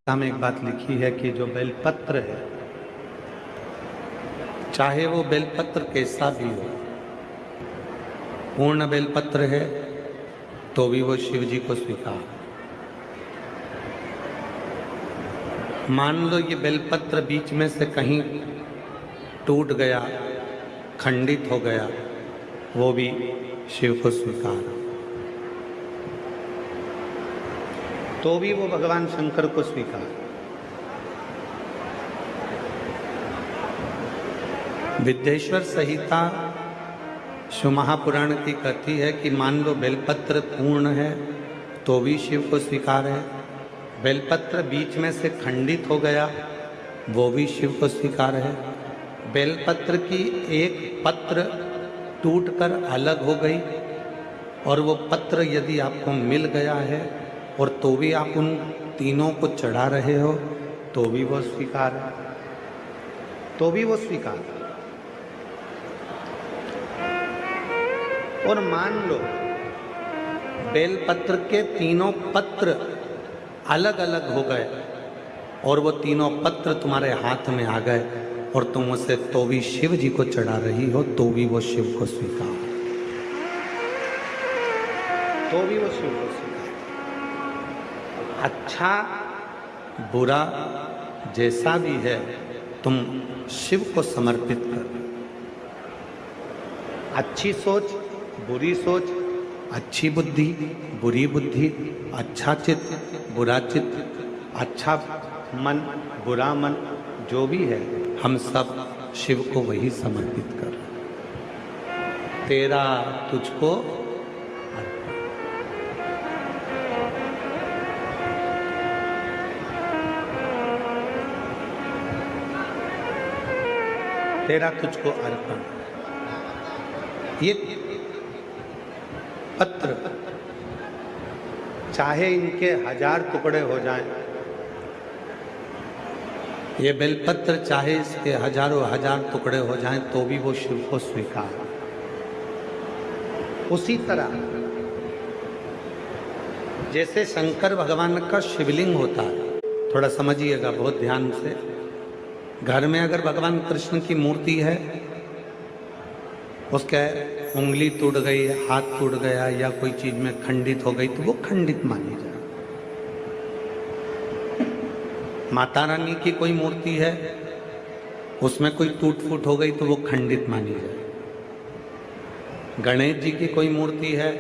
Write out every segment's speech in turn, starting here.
गीता में एक बात लिखी है कि जो बेलपत्र है, चाहे वो बेलपत्र कैसा भी हो, पूर्ण बेलपत्र है तो भी वो शिव जी को स्वीकार। मान लो ये बेलपत्र बीच में से कहीं टूट गया, खंडित हो गया, वो भी शिव को स्वीकार, तो भी वो भगवान शंकर को स्वीकार। विद्येश्वर संहिता शिव महापुराण की कहती है कि मान लो बेलपत्र पूर्ण है तो भी शिव को स्वीकार है, बेलपत्र बीच में से खंडित हो गया वो भी शिव को स्वीकार है, बेलपत्र की एक पत्र टूटकर अलग हो गई और वो पत्र यदि आपको मिल गया है और तो भी आप उन तीनों को चढ़ा रहे हो तो भी वो स्वीकार है, तो भी वो स्वीकार है। और मान लो बेलपत्र के तीनों पत्र अलग अलग हो गए और वो तीनों पत्र तुम्हारे हाथ में आ गए और तुम उसे तो भी शिव जी को चढ़ा रही हो तो भी वो शिव को स्वीकार, तो भी वो शिव को स्वीकार। अच्छा बुरा जैसा भी है तुम शिव को समर्पित कर। अच्छी सोच बुरी सोच, अच्छी बुद्धि बुरी बुद्धि, अच्छा चित्त बुरा चित्त, अच्छा मन बुरा मन, जो भी है हम सब शिव को वही समर्पित कर। तेरा तुझको तेरा तुझको अर्पण। ये पत्र चाहे इनके 1000 टुकड़े हो जाएं, ये बेलपत्र चाहे इसके हजारों हजार टुकड़े हो जाएं तो भी वो शिव को स्वीकार। उसी तरह जैसे शंकर भगवान का शिवलिंग होता है, थोड़ा समझिएगा बहुत ध्यान से। घर में अगर भगवान कृष्ण की मूर्ति है, उसके उंगली टूट गई, हाथ टूट गया या कोई चीज में खंडित हो गई तो वो खंडित मानी जाए। माता रानी की कोई मूर्ति है, उसमें कोई टूट फूट हो गई तो वो खंडित मानी जाए। गणेश जी की कोई मूर्ति है,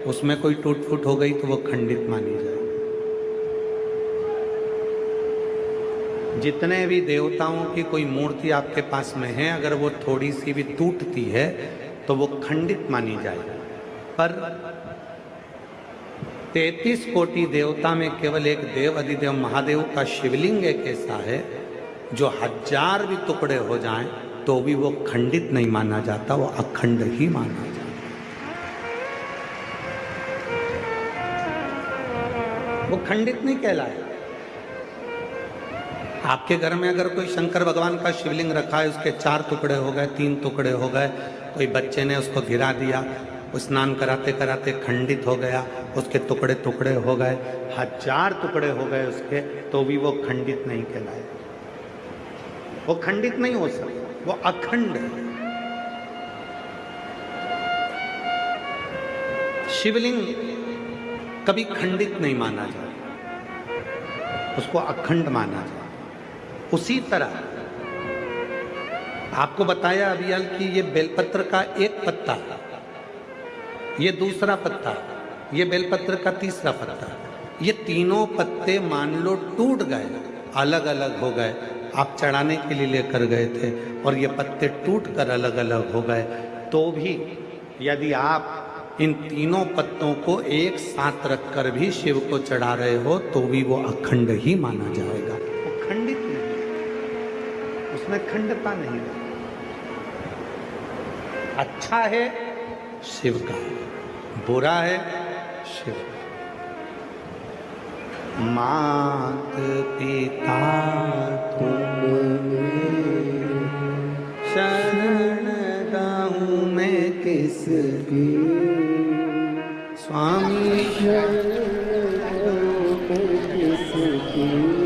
उसमें कोई टूट फूट हो गई तो वो खंडित मानी जाए। जितने भी देवताओं की कोई मूर्ति आपके पास में है, अगर वो थोड़ी सी भी टूटती है तो वो खंडित मानी जाए। पर 33 कोटि देवता में केवल एक देव अधिदेव महादेव का शिवलिंग एक ऐसा है जो 1000 भी टुकड़े हो जाएं तो भी वो खंडित नहीं माना जाता, वो अखंड ही माना जाता। वो खंडित नहीं कहलाए। आपके घर में अगर कोई शंकर भगवान का शिवलिंग रखा है, उसके 4 टुकड़े हो गए, 3 टुकड़े हो गए, कोई बच्चे ने उसको गिरा दिया, स्नान कराते कराते खंडित हो गया, उसके टुकड़े टुकड़े हो गए, 1000 टुकड़े हो गए उसके, तो भी वो खंडित नहीं कहलाए। वो खंडित नहीं हो सकता, वो अखंड है। शिवलिंग कभी खंडित नहीं माना जाए, उसको अखंड माना जाए। उसी तरह आपको बताया अभियाल कि ये बेलपत्र का एक पत्ता, ये दूसरा पत्ता, ये बेलपत्र का तीसरा पत्ता, ये तीनों पत्ते मान लो टूट गए, अलग अलग हो गए, आप चढ़ाने के लिए लेकर गए थे और ये पत्ते टूट कर अलग अलग हो गए, तो भी यदि आप इन तीनों पत्तों को एक साथ रखकर भी शिव को चढ़ा रहे हो तो भी वो अखंड ही माना जाएगा। वो खंडित नहीं, उसमें खंडता नहीं। अच्छा है शिव का, बुरा है शिव का। मात पिता तुम शरण गाऊं मैं किसकी, स्वामी शरण किसकी।